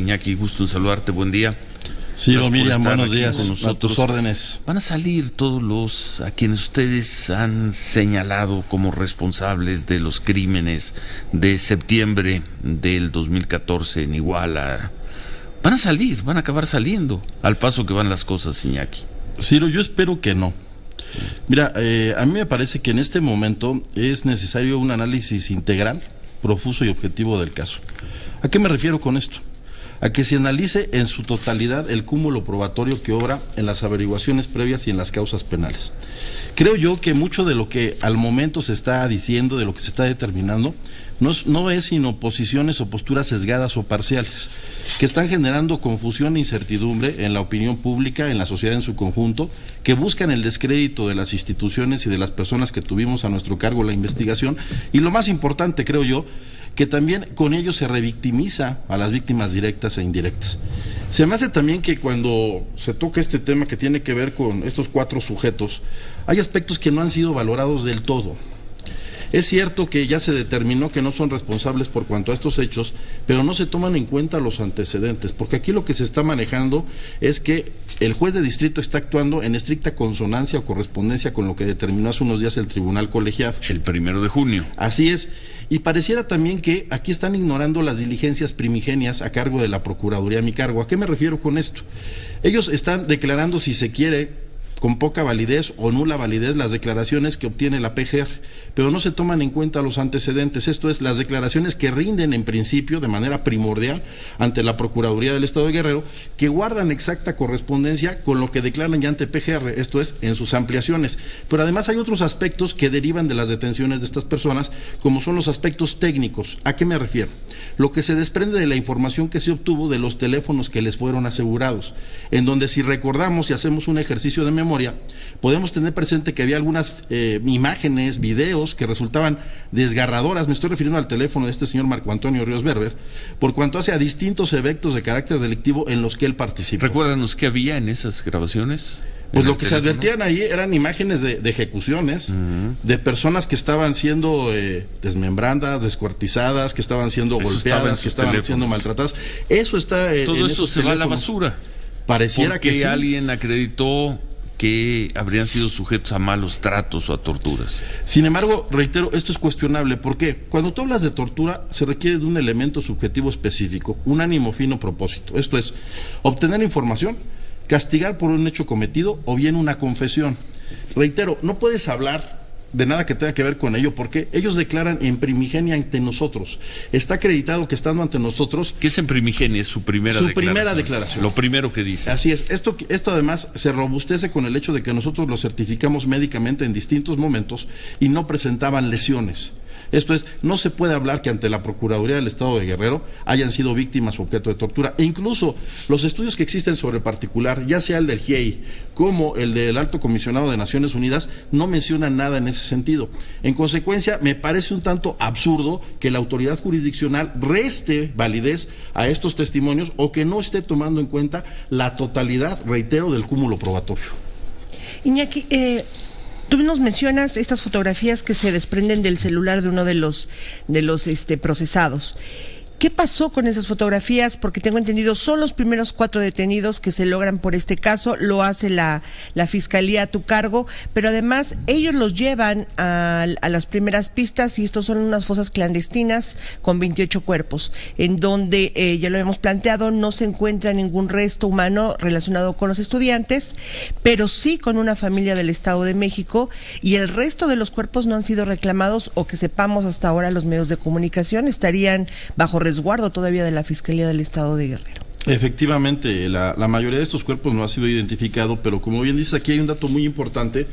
Iñaki, gusto en saludarte, buen día. Ciro, Miriam, buenos días, a tus órdenes. Van a salir todos a quienes ustedes han señalado como responsables de los crímenes de septiembre del 2014 en Iguala. Van a acabar saliendo, al paso que van las cosas, Iñaki. Ciro, yo espero que no. Mira, a mí me parece que en este momento es necesario un análisis integral, profuso y objetivo del caso. ¿A qué me refiero con esto? A que se analice en su totalidad el cúmulo probatorio que obra en las averiguaciones previas y en las causas penales. Creo yo que mucho de lo que al momento se está diciendo, de lo que se está determinando, no es sino posiciones o posturas sesgadas o parciales, que están generando confusión e incertidumbre en la opinión pública, en la sociedad en su conjunto, que buscan el descrédito de las instituciones y de las personas que tuvimos a nuestro cargo la investigación, y lo más importante, creo yo, que también con ello se revictimiza a las víctimas directas e indirectas. Se me hace también que cuando se toca este tema que tiene que ver con estos 4 sujetos, hay aspectos que no han sido valorados del todo. Es cierto que ya se determinó que no son responsables por cuanto a estos hechos, pero no se toman en cuenta los antecedentes, porque aquí lo que se está manejando es que el juez de distrito está actuando en estricta consonancia o correspondencia con lo que determinó hace unos días el tribunal colegiado. El 1 de junio. Así es. Y pareciera también que aquí están ignorando las diligencias primigenias a cargo de la Procuraduría a mi cargo. ¿A qué me refiero con esto? Ellos están declarando, si se quiere, con poca validez o nula validez las declaraciones que obtiene la PGR, pero no se toman en cuenta los antecedentes, esto es, las declaraciones que rinden en principio de manera primordial ante la Procuraduría del Estado de Guerrero, que guardan exacta correspondencia con lo que declaran ya ante PGR, esto es, en sus ampliaciones. Pero además hay otros aspectos que derivan de las detenciones de estas personas, como son los aspectos técnicos. ¿A qué me refiero? Lo que se desprende de la información que se obtuvo de los teléfonos que les fueron asegurados, en donde, si recordamos y hacemos un ejercicio de memoria, podemos tener presente que había algunas imágenes, videos que resultaban desgarradoras. Me estoy refiriendo al teléfono de este señor Marco Antonio Ríos Berber, por cuanto hace a distintos eventos de carácter delictivo en los que él participó. Recuérdanos qué había en esas grabaciones. Pues lo que se advertían ahí eran imágenes de ejecuciones, de personas que estaban siendo desmembradas, descuartizadas, que estaban siendo golpeadas, que estaban siendo maltratadas. Eso está todo eso se va a la basura. Pareciera que sí. Porque alguien acreditó que habrían sido sujetos a malos tratos o a torturas. Sin embargo, reitero, esto es cuestionable. ¿Por qué? Cuando tú hablas de tortura, se requiere de un elemento subjetivo específico, un ánimo fino propósito. Esto es, obtener información, castigar por un hecho cometido o bien una confesión. Reitero, no puedes hablar de nada que tenga que ver con ello, porque ellos declaran en primigenia ante nosotros. Está acreditado que estando ante nosotros... ¿Qué es en primigenia? Es su primera declaración. Lo primero que dice. Así es. Esto además se robustece con el hecho de que nosotros lo certificamos médicamente en distintos momentos y no presentaban lesiones. Esto es, no se puede hablar que ante la Procuraduría del Estado de Guerrero hayan sido víctimas objeto de tortura. E incluso los estudios que existen sobre el particular, ya sea el del GIEI como el del Alto Comisionado de Naciones Unidas, no mencionan nada en ese sentido. En consecuencia, me parece un tanto absurdo que la autoridad jurisdiccional reste validez a estos testimonios o que no esté tomando en cuenta la totalidad, reitero, del cúmulo probatorio. Iñaki, tú nos mencionas estas fotografías que se desprenden del celular de uno de los procesados. ¿Qué pasó con esas fotografías? Porque tengo entendido, son los primeros 4 detenidos que se logran por este caso, lo hace la Fiscalía a tu cargo, pero además ellos los llevan a las primeras pistas, y estos son unas fosas clandestinas con 28 cuerpos, en donde, ya lo hemos planteado, no se encuentra ningún resto humano relacionado con los estudiantes, pero sí con una familia del Estado de México, y el resto de los cuerpos no han sido reclamados, o que sepamos hasta ahora los medios de comunicación, estarían bajo resguardo todavía de la Fiscalía del Estado de Guerrero. Efectivamente, la mayoría de estos cuerpos no ha sido identificado, pero como bien dices, aquí hay un dato muy importante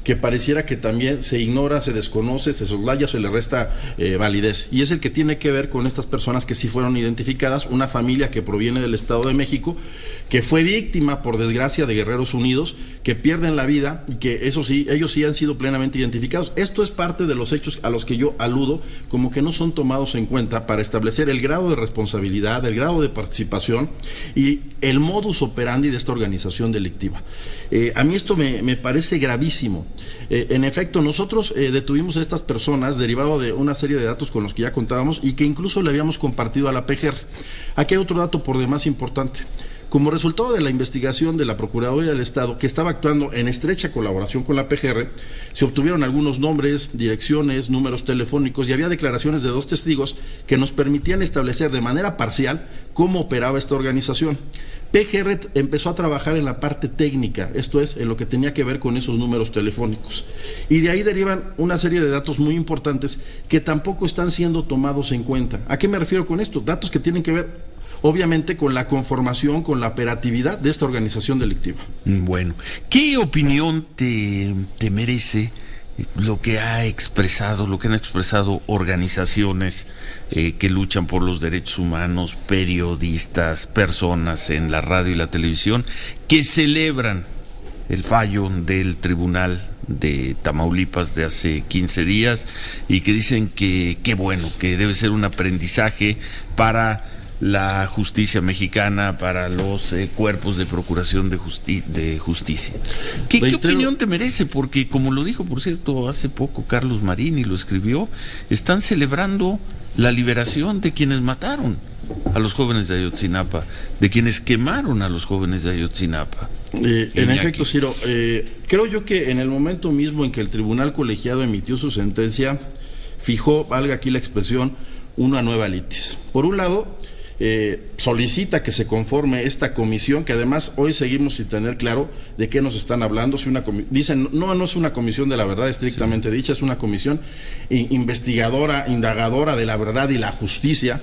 que pareciera que también se ignora, se desconoce, se soslaya, se le resta validez, y es el que tiene que ver con estas personas que sí fueron identificadas, una familia que proviene del Estado de México, que fue víctima, por desgracia, de Guerreros Unidos, que pierden la vida, y que eso sí, ellos sí han sido plenamente identificados. Esto es parte de los hechos a los que yo aludo, como que no son tomados en cuenta para establecer el grado de responsabilidad, el grado de participación y el modus operandi de esta organización delictiva. A mí esto me parece gravísimo. En efecto, nosotros detuvimos a estas personas derivado de una serie de datos con los que ya contábamos y que incluso le habíamos compartido a la PGR. Aquí hay otro dato por demás importante. Como resultado de la investigación de la Procuraduría del Estado, que estaba actuando en estrecha colaboración con la PGR, se obtuvieron algunos nombres, direcciones, números telefónicos y había declaraciones de 2 testigos que nos permitían establecer de manera parcial cómo operaba esta organización. PGR empezó a trabajar en la parte técnica, esto es, en lo que tenía que ver con esos números telefónicos. Y de ahí derivan una serie de datos muy importantes que tampoco están siendo tomados en cuenta. ¿A qué me refiero con esto? Datos que tienen que ver obviamente con la conformación, con la operatividad de esta organización delictiva. Bueno, ¿qué opinión te merece lo que han expresado organizaciones que luchan por los derechos humanos, periodistas, personas en la radio y la televisión, que celebran el fallo del Tribunal de Tamaulipas de hace 15 días y que dicen que qué bueno, que debe ser un aprendizaje para la justicia mexicana, para los cuerpos de procuración de justicia? ¿Qué opinión te merece? Porque, como lo dijo, por cierto, hace poco Carlos Marín, y lo escribió, están celebrando la liberación de quienes mataron a los jóvenes de Ayotzinapa, de quienes quemaron a los jóvenes de Ayotzinapa. En efecto, Ciro, creo yo que en el momento mismo en que el tribunal colegiado emitió su sentencia, fijó, valga aquí la expresión, una nueva litis. Por un lado, solicita que se conforme esta comisión, que además hoy seguimos sin tener claro de qué nos están hablando. Si dicen, no es una comisión de la verdad estrictamente dicha, es una comisión investigadora, indagadora de la verdad y la justicia,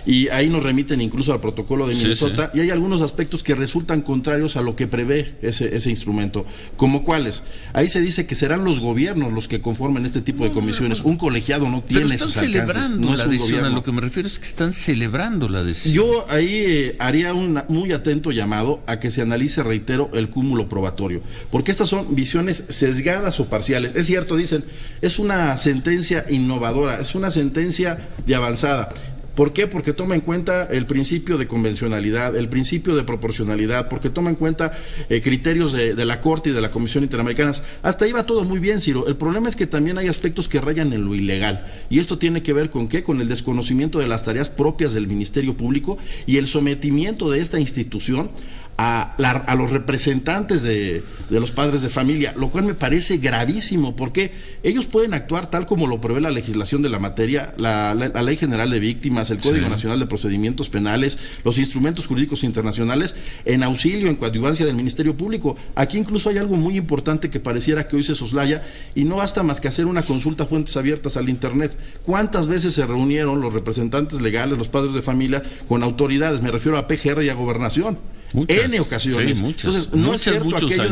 y ahí nos remiten incluso al protocolo de Minnesota, y hay algunos aspectos que resultan contrarios a lo que prevé ese instrumento. ¿Como cuáles? Ahí se dice que serán los gobiernos los que conformen este tipo de comisiones. Un colegiado no tiene esos alcances. Pero están celebrando la decisión. A lo que me refiero es que están celebrando la decisión. Yo ahí haría un muy atento llamado a que se analice, reitero, el cúmulo probatorio, porque estas son visiones sesgadas o parciales. Es cierto, dicen, es una sentencia innovadora, es una sentencia de avanzada. ¿Por qué? Porque toma en cuenta el principio de convencionalidad, el principio de proporcionalidad, porque toma en cuenta criterios de la Corte y de la Comisión Interamericana. Hasta ahí va todo muy bien, Ciro. El problema es que también hay aspectos que rayan en lo ilegal. Y esto tiene que ver con ¿qué? Con el desconocimiento de las tareas propias del Ministerio Público y el sometimiento de esta institución a los representantes de los padres de familia, lo cual me parece gravísimo, porque ellos pueden actuar tal como lo prevé la legislación de la materia, la Ley General de Víctimas, el Código Nacional de Procedimientos Penales, los instrumentos jurídicos internacionales, en auxilio, en coadyuvancia del Ministerio Público. Aquí incluso hay algo muy importante que pareciera que hoy se soslaya, y no basta más que hacer una consulta a fuentes abiertas al Internet. ¿Cuántas veces se reunieron los representantes legales, los padres de familia, con autoridades? Me refiero a PGR y a Gobernación. Muchas, N ocasiones. Entonces, no es cierto aquello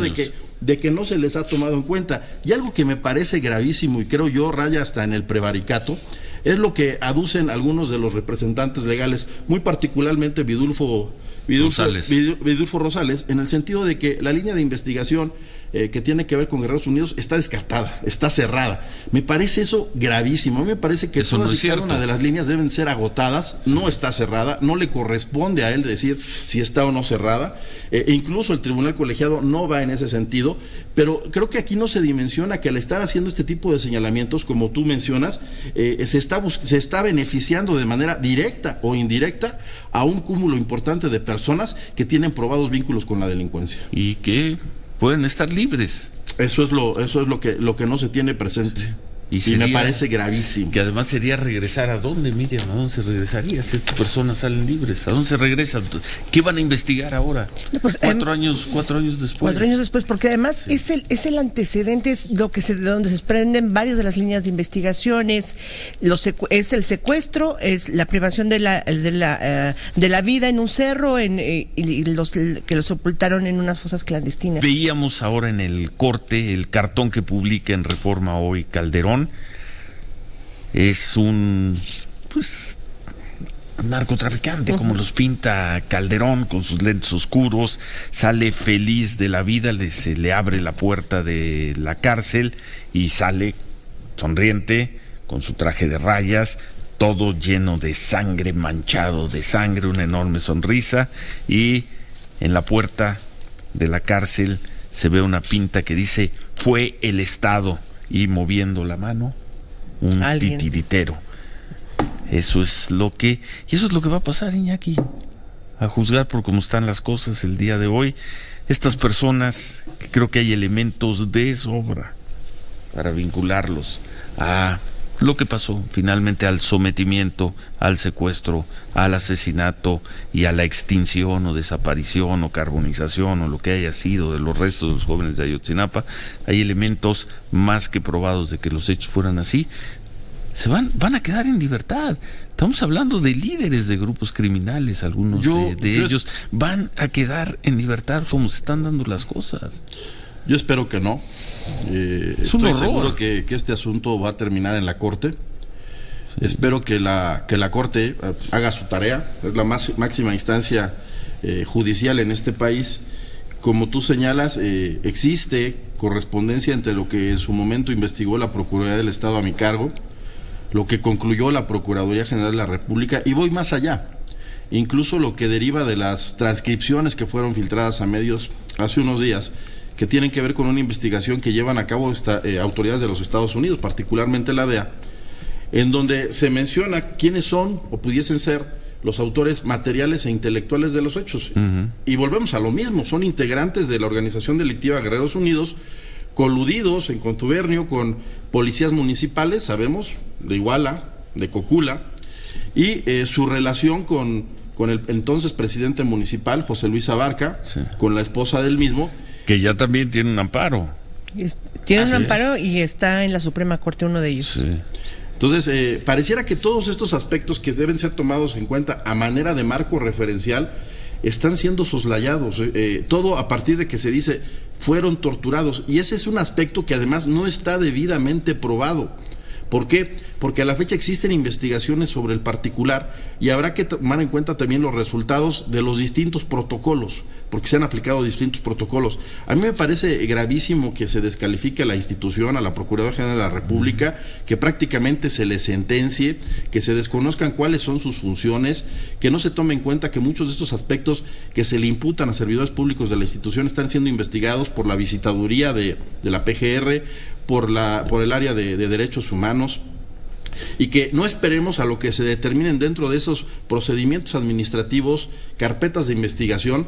de que no se les ha tomado en cuenta. Y algo que me parece gravísimo, y creo yo raya hasta en el prevaricato, es lo que aducen algunos de los representantes legales, muy particularmente Vidulfo Rosales, en el sentido de que la línea de investigación que tiene que ver con Guerreros Unidos está descartada, está cerrada. Me parece eso gravísimo. A mí me parece que eso todas y cada una de las líneas deben ser agotadas. No está cerrada, no le corresponde a él decir si está o no cerrada. Incluso el tribunal colegiado no va en ese sentido, pero creo que aquí no se dimensiona que al estar haciendo este tipo de señalamientos, como tú mencionas, se está beneficiando de manera directa o indirecta a un cúmulo importante de personas que tienen probados vínculos con la delincuencia. ¿Y qué? Pueden estar libres. Eso es lo que no se tiene presente. Y me parece gravísimo. Que además sería regresar a dónde, Miriam, ¿a dónde se regresaría si estas personas salen libres? ¿A dónde se regresan? ¿Qué van a investigar ahora? No, pues, 4 años después. 4 años después, porque además es el antecedente, es de donde se desprenden varias de las líneas de investigaciones. Es el secuestro, es la privación de la vida en un cerro, y que los sepultaron en unas fosas clandestinas. Veíamos ahora en el corte el cartón que publica en Reforma hoy Calderón. Es un narcotraficante, como los pinta Calderón, con sus lentes oscuros. Sale feliz de la vida, se le abre la puerta de la cárcel y sale sonriente, con su traje de rayas, todo lleno de sangre, manchado de sangre, una enorme sonrisa, y en la puerta de la cárcel se ve una pinta que dice fue el Estado y moviendo la mano un ¿Alguien? titiritero. Eso es lo que va a pasar, Iñaki, a juzgar por cómo están las cosas el día de hoy. Estas personas, que creo que hay elementos de sobra para vincularlos a lo que pasó finalmente, al sometimiento, al secuestro, al asesinato y a la extinción o desaparición o carbonización o lo que haya sido de los restos de los jóvenes de Ayotzinapa. Hay elementos más que probados de que los hechos fueran así. Van a quedar en libertad. Estamos hablando de líderes de grupos criminales, algunos de ellos van a quedar en libertad como se están dando las cosas. Yo espero que no. Estoy seguro que este asunto va a terminar en la Corte. Sí. Espero que la Corte haga su tarea. Es la máxima instancia judicial en este país. Como tú señalas, existe correspondencia entre lo que en su momento investigó la Procuraduría del Estado a mi cargo, lo que concluyó la Procuraduría General de la República, y voy más allá. Incluso lo que deriva de las transcripciones que fueron filtradas a medios hace unos días, que tienen que ver con una investigación que llevan a cabo autoridades de los Estados Unidos, particularmente la DEA, en donde se menciona quiénes son o pudiesen ser los autores materiales e intelectuales de los hechos. Uh-huh. Y volvemos a lo mismo, son integrantes de la organización delictiva Guerreros Unidos, coludidos en contubernio con policías municipales, sabemos, de Iguala, de Cocula, y su relación con el entonces presidente municipal, José Luis Abarca, sí, con la esposa del mismo, que ya también tiene un amparo. Tiene un amparo y está en la Suprema Corte uno de ellos. Sí. Entonces, pareciera que todos estos aspectos que deben ser tomados en cuenta a manera de marco referencial están siendo soslayados. Todo a partir de que se dice fueron torturados. Y ese es un aspecto que además no está debidamente probado. ¿Por qué? Porque a la fecha existen investigaciones sobre el particular y habrá que tomar en cuenta también los resultados de los distintos protocolos, porque se han aplicado distintos protocolos. A mí me parece gravísimo que se descalifique a la institución, a la Procuraduría General de la República, que prácticamente se le sentencie, que se desconozcan cuáles son sus funciones, que no se tome en cuenta que muchos de estos aspectos que se le imputan a servidores públicos de la institución están siendo investigados por la visitaduría de la PGR, por el área de derechos humanos, y que no esperemos a lo que se determinen dentro de esos procedimientos administrativos, carpetas de investigación,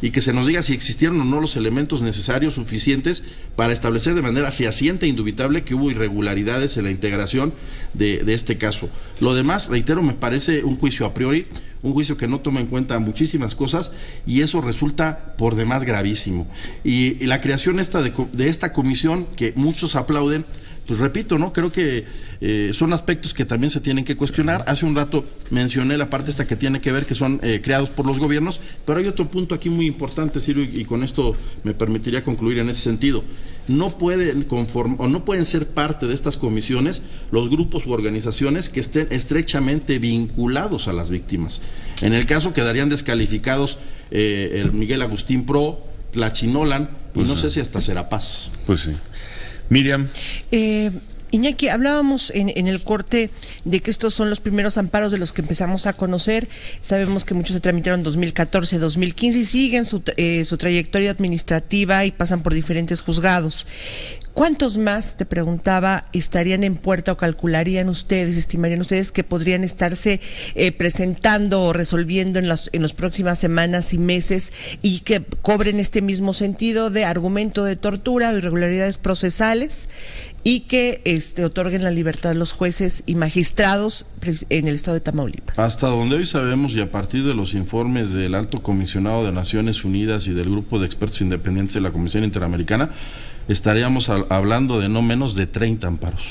y que se nos diga si existieron o no los elementos necesarios suficientes para establecer de manera fehaciente e indubitable que hubo irregularidades en la integración de este caso. Lo demás, reitero, me parece un juicio a priori, un juicio que no toma en cuenta muchísimas cosas, y eso resulta por demás gravísimo. Y la creación de esta comisión que muchos aplauden, pues repito, ¿no? Creo que son aspectos que también se tienen que cuestionar. Hace un rato mencioné la parte esta que tiene que ver que son creados por los gobiernos, pero hay otro punto aquí muy importante, Ciro, y con esto me permitiría concluir en ese sentido. No pueden no pueden ser parte de estas comisiones los grupos u organizaciones que estén estrechamente vinculados a las víctimas. En el caso quedarían descalificados el Miguel Agustín Pro, Tlachinolan, y pues no sé si hasta Serapaz. Pues sí. Miriam. Iñaki, hablábamos en el corte de que estos son los primeros amparos de los que empezamos a conocer. Sabemos que muchos se tramitaron en 2014, 2015 y siguen su trayectoria administrativa y pasan por diferentes juzgados. ¿Cuántos más, te preguntaba, estarían en puerta o calcularían ustedes, estimarían ustedes que podrían estarse presentando o resolviendo en las próximas semanas y meses y que cobren este mismo sentido de argumento de tortura o irregularidades procesales y que otorguen la libertad a los jueces y magistrados en el estado de Tamaulipas? Hasta donde hoy sabemos, y a partir de los informes del Alto Comisionado de Naciones Unidas y del Grupo de Expertos Independientes de la Comisión Interamericana, estaríamos hablando de no menos de 30 amparos.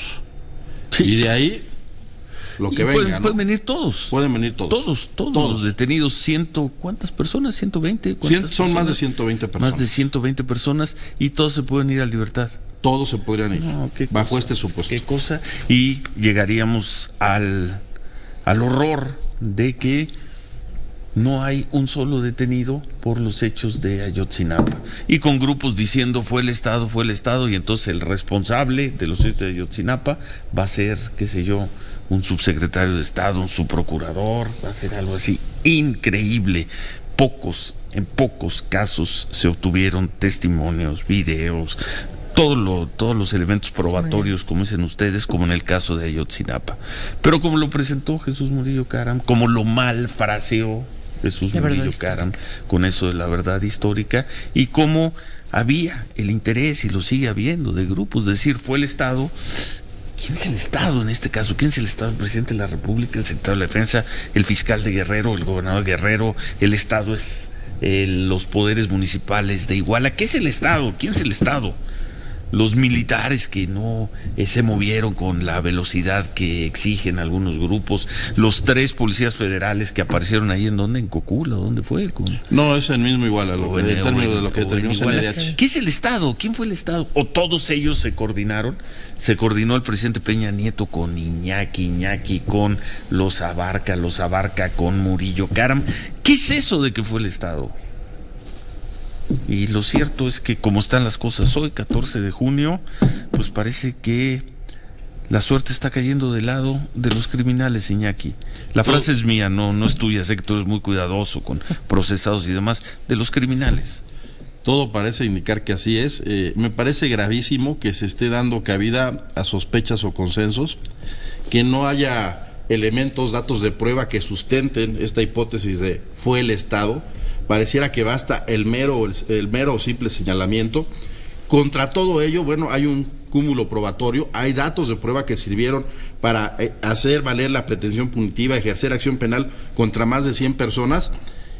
Sí. Y de ahí lo que venga, pueden venir todos. Pueden venir todos. Todos los detenidos. ¿Cuántas personas? ¿120? Son más de 120 personas. Más de 120 personas y todos se pueden ir a libertad. Todos se podrían ir, bajo este supuesto. ¿Qué cosa? Y llegaríamos al horror de que no hay un solo detenido por los hechos de Ayotzinapa. Y con grupos diciendo fue el Estado, y entonces el responsable de los hechos de Ayotzinapa va a ser, qué sé yo, un subsecretario de Estado, un subprocurador, va a ser algo así increíble. pocos casos se obtuvieron testimonios, videos, todos los elementos probatorios, como dicen ustedes, como en el caso de Ayotzinapa. Pero como lo presentó Jesús Murillo Caram, como lo mal fraseó Jesús Murillo Caram con eso de la verdad histórica, y como había el interés, y lo sigue habiendo, de grupos, decir, fue el Estado. ¿Quién es el Estado en este caso? ¿Quién es el Estado? El presidente de la República, el secretario de la Defensa, el fiscal de Guerrero, el gobernador de Guerrero. El Estado es los poderes municipales de Iguala. ¿Qué es el Estado? ¿Quién es el Estado? Los militares que no se movieron con la velocidad que exigen algunos grupos, los 3 policías federales que aparecieron ahí, ¿en dónde? ¿En Cocula? ¿Dónde fue? No, es el mismo Iguala, en términos de lo que determinó CNDH. ¿Qué es el Estado? ¿Quién fue el Estado? ¿O todos ellos se coordinaron? Se coordinó el presidente Peña Nieto con Iñaki con los Abarca con Murillo Caram. ¿Qué es eso de que fue el Estado? Y lo cierto es que como están las cosas hoy, 14 de junio, pues parece que la suerte está cayendo del lado de los criminales, Iñaki. La frase es mía, no es tuya, sé que tú eres muy cuidadoso con procesados y demás, de los criminales. Todo parece indicar que así es. Me parece gravísimo que se esté dando cabida a sospechas o consensos, que no haya elementos, datos de prueba que sustenten esta hipótesis de fue el Estado. Pareciera que basta el mero o simple señalamiento. Contra todo ello, bueno, hay un cúmulo probatorio, hay datos de prueba que sirvieron para hacer valer la pretensión punitiva, ejercer acción penal contra más de 100 personas,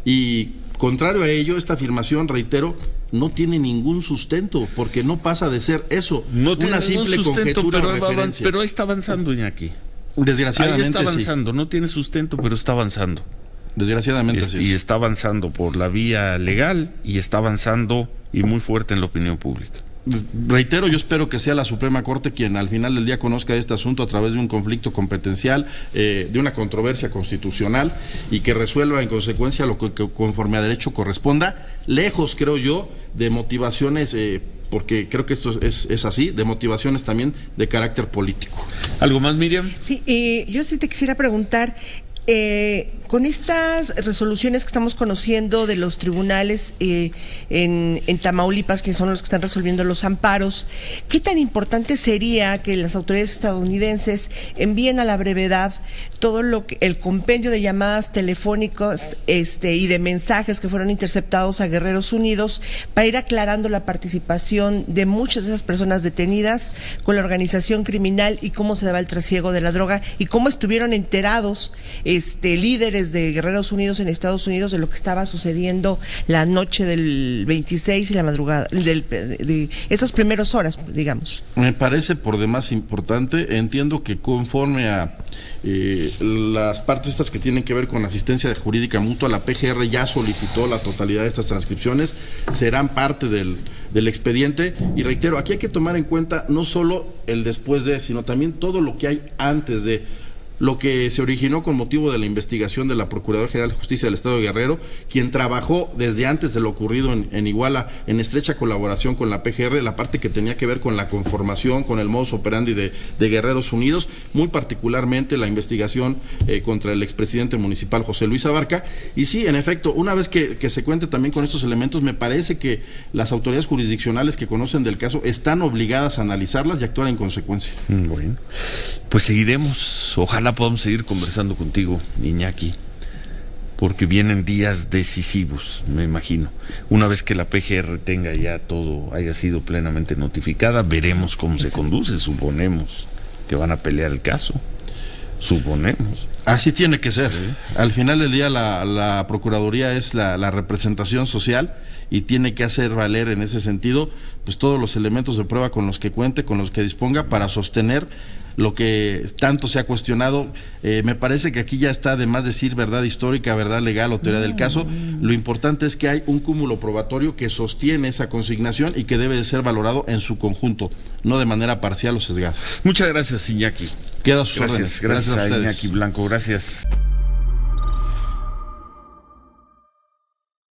y contrario a ello, esta afirmación, reitero, no tiene ningún sustento, porque no pasa de ser eso, una simple conjetura o referencia. Pero ahí está avanzando, Iñaki. Desgraciadamente ahí está avanzando, sí. No tiene sustento, pero está avanzando. Desgraciadamente sí. Y está avanzando por la vía legal, y está avanzando y muy fuerte en la opinión pública. Reitero, yo espero que sea la Suprema Corte quien al final del día conozca este asunto a través de un conflicto competencial, de una controversia constitucional, y que resuelva en consecuencia lo que conforme a derecho corresponda, lejos, creo yo, de motivaciones, porque creo que esto es así, de motivaciones también de carácter político. ¿Algo más, Miriam? Sí, yo sí te quisiera preguntar, con estas resoluciones que estamos conociendo de los tribunales en Tamaulipas, que son los que están resolviendo los amparos, ¿qué tan importante sería que las autoridades estadounidenses envíen a la brevedad todo el compendio de llamadas telefónicas y de mensajes que fueron interceptados a Guerreros Unidos, para ir aclarando la participación de muchas de esas personas detenidas con la organización criminal, y cómo se daba el trasiego de la droga, y cómo estuvieron enterados líderes de Guerreros Unidos en Estados Unidos de lo que estaba sucediendo la noche del 26 y la madrugada, de esas primeras horas, digamos? Me parece por demás importante. Entiendo que conforme a las partes estas que tienen que ver con asistencia jurídica mutua, la PGR ya solicitó la totalidad de estas transcripciones, serán parte del expediente, y reitero, aquí hay que tomar en cuenta no solo el después de, sino también todo lo que hay antes de. Lo que se originó con motivo de la investigación de la Procuraduría General de Justicia del Estado de Guerrero, quien trabajó desde antes de lo ocurrido en Iguala en estrecha colaboración con la PGR, la parte que tenía que ver con la conformación, con el modus operandi de Guerreros Unidos, muy particularmente la investigación contra el expresidente municipal José Luis Abarca. Y sí, en efecto, una vez que se cuente también con estos elementos, me parece que las autoridades jurisdiccionales que conocen del caso están obligadas a analizarlas y actuar en consecuencia. Bueno, pues seguiremos, ojalá podamos seguir conversando contigo, Iñaki, porque vienen días decisivos, me imagino. Una vez que la PGR tenga ya todo, haya sido plenamente notificada, veremos cómo se conduce. Suponemos que van a pelear el caso. Suponemos. Así tiene que ser. Sí. Al final del día la Procuraduría es la representación social, y tiene que hacer valer en ese sentido pues todos los elementos de prueba con los que cuente, con los que disponga, para sostener lo que tanto se ha cuestionado. Me parece que aquí ya está de más decir verdad histórica, verdad legal o teoría del caso. Lo importante es que hay un cúmulo probatorio que sostiene esa consignación y que debe de ser valorado en su conjunto, no de manera parcial o sesgada. Muchas gracias, Iñaki. Queda a sus órdenes. Gracias a ustedes. Iñaki Blanco, gracias.